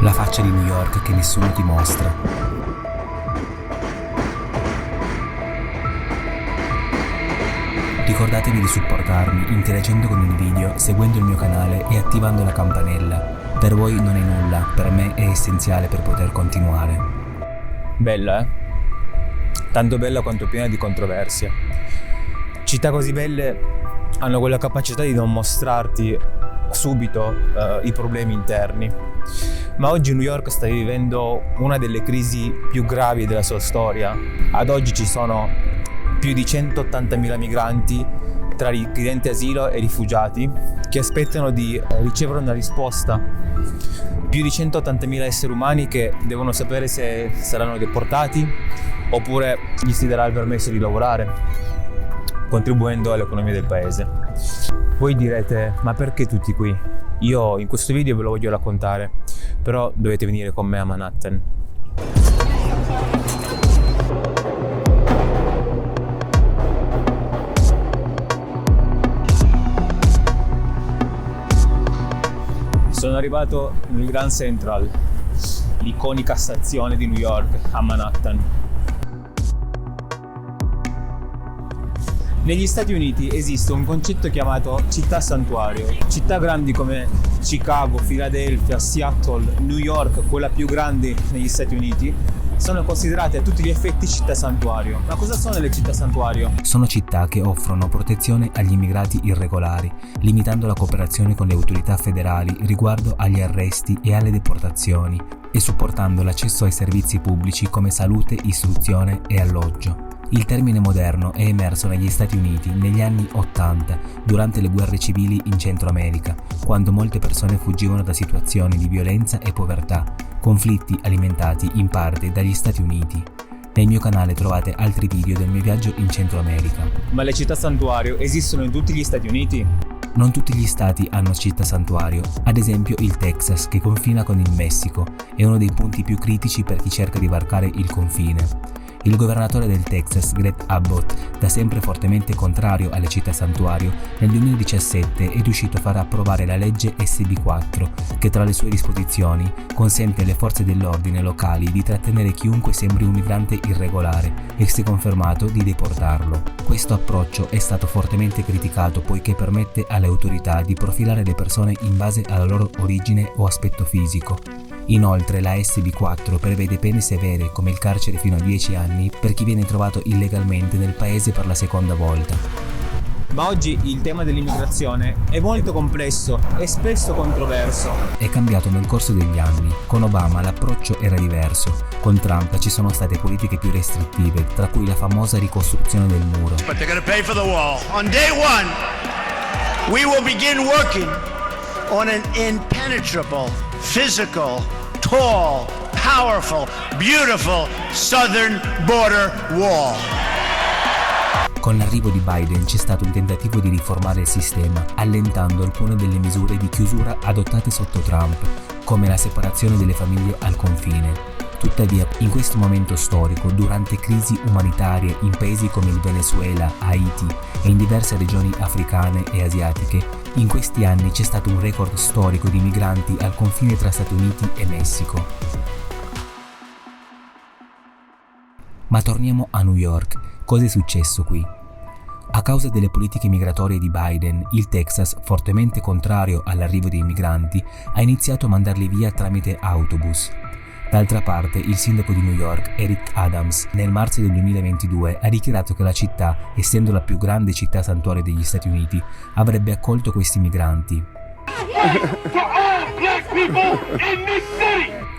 La faccia di New York che nessuno ti mostra. Ricordatevi di supportarmi interagendo con il video, seguendo il mio canale e attivando la campanella. Per voi non è nulla, per me è essenziale per poter continuare. Bella, tanto bella quanto piena di controversie. Città così belle hanno quella capacità di non mostrarti subito i problemi interni. Ma oggi New York sta vivendo una delle crisi più gravi della sua storia. Ad oggi ci sono più di 180.000 migranti tra richiedenti asilo e rifugiati che aspettano di ricevere una risposta. Più di 180.000 esseri umani che devono sapere se saranno deportati oppure gli si darà il permesso di lavorare, contribuendo all'economia del paese. Voi direte, ma perché tutti qui? Io in questo video ve lo voglio raccontare, però dovete venire con me a Manhattan. Sono arrivato nel Grand Central, l'iconica stazione di New York a Manhattan. Negli Stati Uniti esiste un concetto chiamato città santuario. Città grandi come Chicago, Philadelphia, Seattle, New York, quella più grande negli Stati Uniti, sono considerate a tutti gli effetti città santuario. Ma cosa sono le città santuario? Sono città che offrono protezione agli immigrati irregolari, limitando la cooperazione con le autorità federali riguardo agli arresti e alle deportazioni, e supportando l'accesso ai servizi pubblici come salute, istruzione e alloggio. Il termine moderno è emerso negli Stati Uniti negli anni 80, durante le guerre civili in Centro America, quando molte persone fuggivano da situazioni di violenza e povertà, conflitti alimentati in parte dagli Stati Uniti. Nel mio canale trovate altri video del mio viaggio in Centro America. Ma le città santuario esistono in tutti gli Stati Uniti? Non tutti gli stati hanno città santuario, ad esempio il Texas, che confina con il Messico, è uno dei punti più critici per chi cerca di varcare il confine. Il governatore del Texas, Greg Abbott, da sempre fortemente contrario alle città santuario, nel 2017 è riuscito a far approvare la legge SB4, che tra le sue disposizioni consente alle forze dell'ordine locali di trattenere chiunque sembri un migrante irregolare e, se confermato, di deportarlo. Questo approccio è stato fortemente criticato poiché permette alle autorità di profilare le persone in base alla loro origine o aspetto fisico. Inoltre la SB4 prevede pene severe come il carcere fino a 10 anni per chi viene trovato illegalmente nel paese per la seconda volta. Ma oggi il tema dell'immigrazione è molto complesso e spesso controverso. È cambiato nel corso degli anni. Con Obama l'approccio era diverso. Con Trump ci sono state politiche più restrittive, tra cui la famosa ricostruzione del muro. But they're gonna pay for the wall. On day one, we will begin working on an impenetrable, physical, tall, powerful, beautiful southern border wall. Con l'arrivo di Biden c'è stato un tentativo di riformare il sistema, allentando alcune delle misure di chiusura adottate sotto Trump, come la separazione delle famiglie al confine. Tuttavia, in questo momento storico, durante crisi umanitarie in paesi come il Venezuela, Haiti e in diverse regioni africane e asiatiche, in questi anni c'è stato un record storico di migranti al confine tra Stati Uniti e Messico. Ma torniamo a New York. Cosa è successo qui? A causa delle politiche migratorie di Biden, il Texas, fortemente contrario all'arrivo dei migranti, ha iniziato a mandarli via tramite autobus. D'altra parte, il sindaco di New York, Eric Adams, nel marzo del 2022 ha dichiarato che la città, essendo la più grande città santuario degli Stati Uniti, avrebbe accolto questi migranti.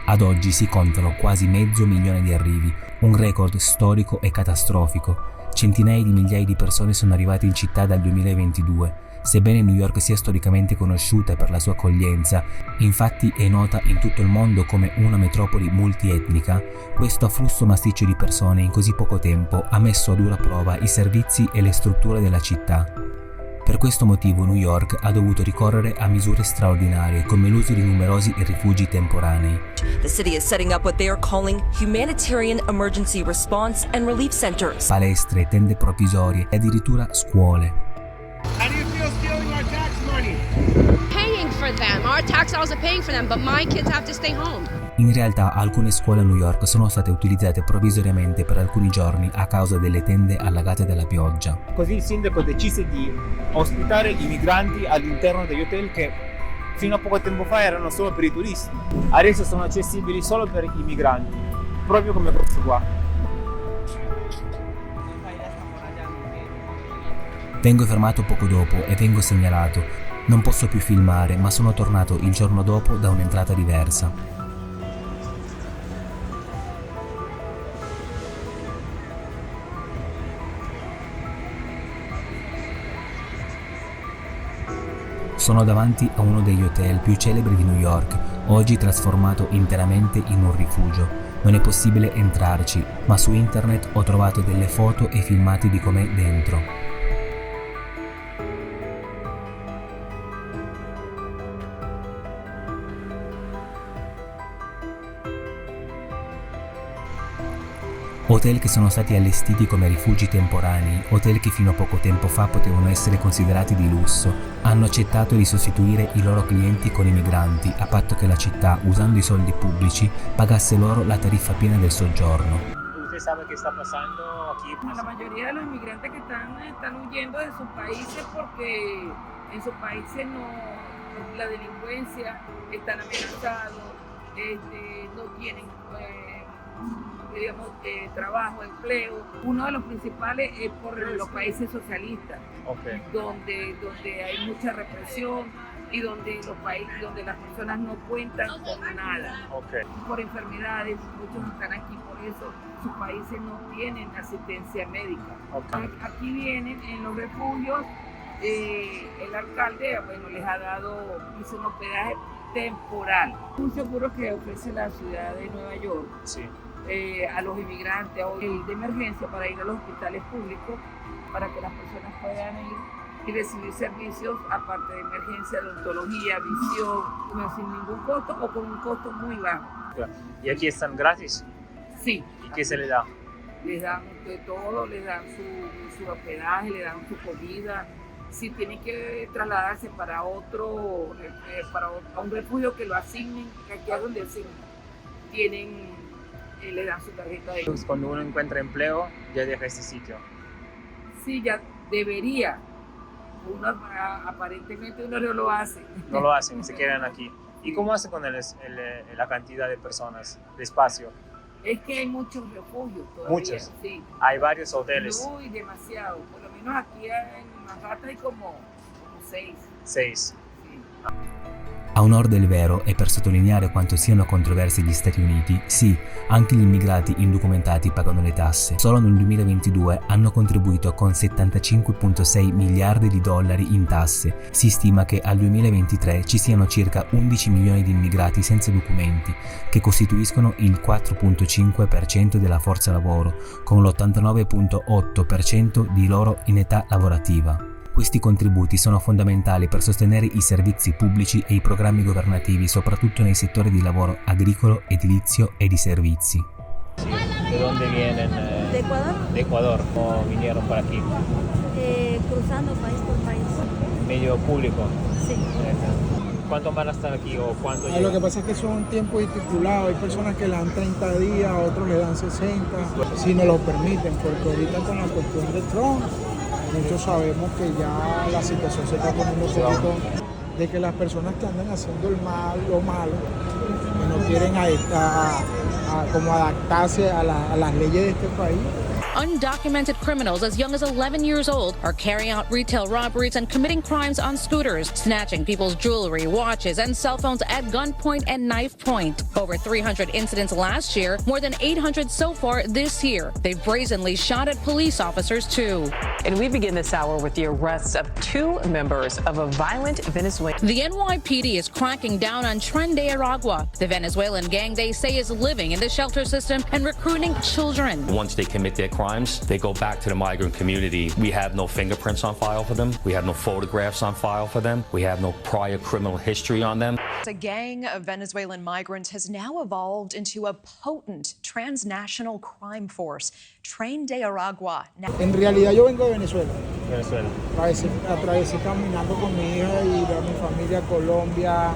Ad oggi si contano quasi 500.000 di arrivi, un record storico e catastrofico. Centinaia di migliaia di persone sono arrivate in città dal 2022. Sebbene New York sia storicamente conosciuta per la sua accoglienza, infatti è nota in tutto il mondo come una metropoli multietnica, questo afflusso massiccio di persone in così poco tempo ha messo a dura prova i servizi e le strutture della città. Per questo motivo New York ha dovuto ricorrere a misure straordinarie come l'uso di numerosi rifugi temporanei. The city is setting up what they are calling humanitarian emergency response and relief centers. Palestre, tende provvisorie e addirittura scuole. How do you feel stealing our tax money? Paying for them. Our tax dollars are paying for them, but my kids have to stay home. In realtà alcune scuole a New York sono state utilizzate provvisoriamente per alcuni giorni a causa delle tende allagate dalla pioggia. Così il sindaco decise di ospitare i migranti all'interno degli hotel che fino a poco tempo fa erano solo per i turisti. Adesso sono accessibili solo per i migranti, proprio come questo qua. Vengo fermato poco dopo e vengo segnalato. Non posso più filmare, ma sono tornato il giorno dopo da un'entrata diversa. Sono davanti a uno degli hotel più celebri di New York, oggi trasformato interamente in un rifugio. Non è possibile entrarci, ma su internet ho trovato delle foto e filmati di com'è dentro. Hotel che sono stati allestiti come rifugi temporanei, hotel che fino a poco tempo fa potevano essere considerati di lusso, hanno accettato di sostituire i loro clienti con i migranti a patto che la città, usando i soldi pubblici, pagasse loro la tariffa piena del soggiorno. ¿Usted sabe qué está pasando aquí? La mayoría de los inmigrantes que están huyendo de sus países porque en sus países la delincuencia, están amenazados, no tienen trabajo, empleo. Uno de los principales es por los países socialistas, donde hay mucha represión y donde las personas no cuentan con nada. Por enfermedades, muchos están aquí por eso, sus países no tienen asistencia médica. Aquí vienen en los refugios, el alcalde les ha dado un hospedaje temporal. Un seguro que ofrece la ciudad de Nueva York. Sí. A los inmigrantes de emergencia para ir a los hospitales públicos para que las personas puedan ir y recibir servicios aparte de emergencia, odontología, visión, sin ningún costo o con un costo muy bajo. ¿Y aquí están gratis? Sí. ¿Y qué se les da? Les dan de todo, les dan su hospedaje, les dan su comida. Si tienen que trasladarse para un refugio que lo asignen, que aquí es donde le dan su tarjeta de... Cuando uno encuentra empleo, ya deja este sitio. Sí, ya debería. Aparentemente uno no lo hace. No lo hacen, se quedan aquí. ¿Y cómo hace con la cantidad de personas, de espacio? Es que hay muchos refugios todavía. Muchos. Sí. Hay varios hoteles. Uy, demasiado. Por lo menos aquí en Manhattan hay como 6. 6. A onor del vero e per sottolineare quanto siano controversi gli Stati Uniti, sì, anche gli immigrati indocumentati pagano le tasse. Solo nel 2022 hanno contribuito con 75,6 miliardi di dollari in tasse. Si stima che al 2023 ci siano circa 11 milioni di immigrati senza documenti, che costituiscono il 4,5% della forza lavoro, con l'89,8% di loro in età lavorativa. Questi contributi sono fondamentali per sostenere i servizi pubblici e i programmi governativi, soprattutto nei settori di lavoro agricolo, edilizio e di servizi. ¿De dónde vienen? ¿De Ecuador? De Ecuador. ¿Cómo vinieron por aquí? Cruzando país por país. ¿Medio público? Sí. ¿Cuánto van a estar aquí o cuánto Lo que pasa es que son tiempos estipulados, hay personas que le dan 30 días, otros le dan 60, si nos lo permiten, porque ahorita con la cuestión de Trump, muchos sabemos que ya la situación se está poniendo un poquito de que las personas que andan haciendo lo malo, que no quieren como adaptarse a las leyes de este país. Undocumented criminals as young as 11 years old are carrying out retail robberies and committing crimes on scooters, snatching people's jewelry, watches, and cell phones at gunpoint and knife point. Over 300 incidents last year, more than 800 so far this year. They've brazenly shot at police officers too. And we begin this hour with the arrests of 2 members of a violent Venezuelan. The NYPD is cracking down on Tren de Aragua, the Venezuelan gang they say is living in the shelter system and recruiting children. Once they commit their crime, crimes, they go back to the migrant community. We have no fingerprints on file for them. We have no photographs on file for them. We have no prior criminal history on them. A gang of Venezuelan migrants has now evolved into a potent transnational crime force. Tren de Aragua. En realidad yo vengo de Venezuela. Atravesé caminando con mi hija y de mi familia Colombia,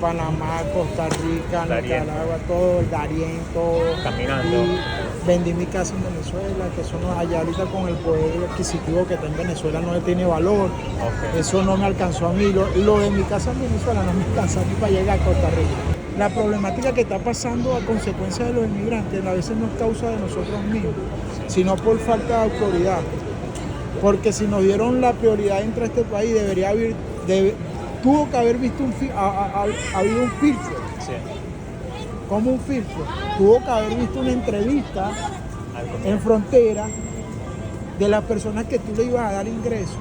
Panamá, Costa Rica, Nicaragua, todo, el Darién, todo. Caminando. Y vendí mi casa en Venezuela, que eso no, allá ahorita con el poder adquisitivo que está en Venezuela no tiene valor. Okay. Eso no me alcanzó a mí. Lo de mi casa en Venezuela no me alcanzó a mí para llegar a Costa Rica. La problemática que está pasando a consecuencia de los inmigrantes a veces no es causa de nosotros mismos, sino por falta de autoridad. Porque si nos dieron la prioridad dentro de este país, tuvo que haber visto habido un filtro. Sí. ¿Cómo un filtro? Tuvo que haber visto una entrevista en frontera de las personas que tú le ibas a dar ingreso.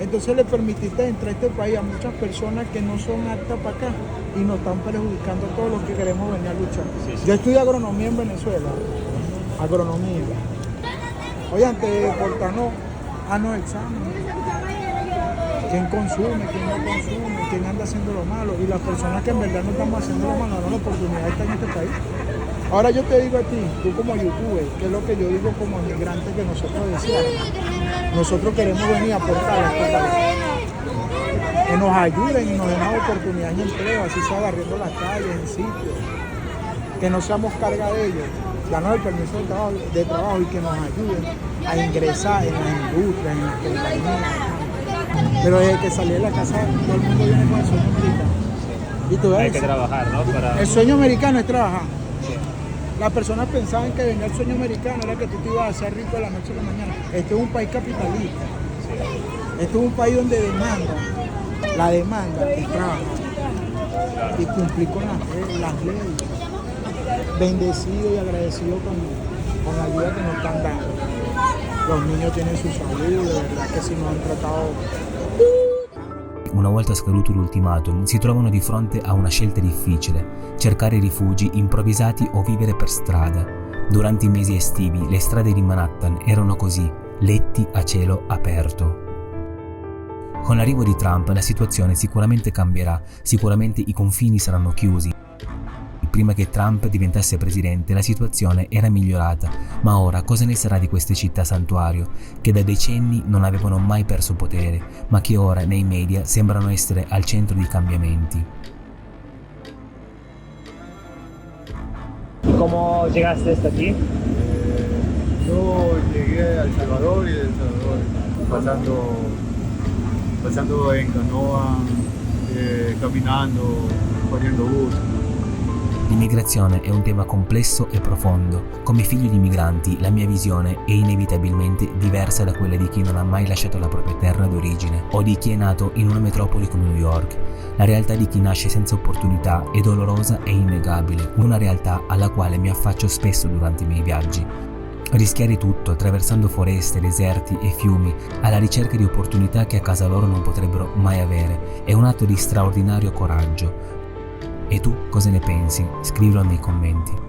Entonces le permitiste entrar a este país a muchas personas que no son aptas para acá y nos están perjudicando a todos los que queremos venir a luchar. Sí. Yo estudio agronomía en Venezuela, agronomía. Oye, antes de deportarnos, exámenes. ¿Quién consume? ¿Quién no consume? ¿Quién anda haciendo lo malo? Y las personas que en verdad no estamos haciendo lo malo, no la oportunidad de estar en este país. Ahora yo te digo a ti, tú como youtuber, que es lo que yo digo como migrante que nosotros decíamos. Nosotros queremos venir a aportar a este país. Que nos ayuden y nos den oportunidades de empleo, así sea barriendo las calles, en sitios. Que no seamos carga de ellos, darnos el permiso de trabajo y que nos ayuden a ingresar en las industrias, en las compañías. Pero desde que salí de la casa, todo el mundo viene con el sueño americano. Y tú ves, hay que trabajar, ¿no? El sueño americano es trabajar. Sí. Las personas pensaban que venía el sueño americano era que tú te ibas a hacer rico de la noche a la mañana. Este es un país capitalista. Sí. Este es un país donde la demanda es trabajar. Y cumplir con las leyes. Bendecido y agradecido con la ayuda que nos están dando. Los niños tienen su salud, de verdad che si non hanno trattato. Una volta scaduto l'ultimatum, si trovano di fronte a una scelta difficile: cercare rifugi improvvisati o vivere per strada. Durante i mesi estivi, le strade di Manhattan erano così, letti a cielo aperto. Con l'arrivo di Trump la situazione sicuramente cambierà, sicuramente i confini saranno chiusi. Prima che Trump diventasse presidente la situazione era migliorata, ma ora cosa ne sarà di queste città santuario, che da decenni non avevano mai perso potere, ma che ora nei media sembrano essere al centro di cambiamenti? ¿Cómo llegaste hasta aquí? Yo llegué a El Salvador y de El Salvador pasando en canoa, camminando, facendo bus. L'immigrazione è un tema complesso e profondo. Come figlio di migranti, la mia visione è inevitabilmente diversa da quella di chi non ha mai lasciato la propria terra d'origine o di chi è nato in una metropoli come New York. La realtà di chi nasce senza opportunità è dolorosa e innegabile, una realtà alla quale mi affaccio spesso durante i miei viaggi. Rischiare tutto, attraversando foreste, deserti e fiumi, alla ricerca di opportunità che a casa loro non potrebbero mai avere, è un atto di straordinario coraggio. E tu cosa ne pensi? Scrivilo nei commenti.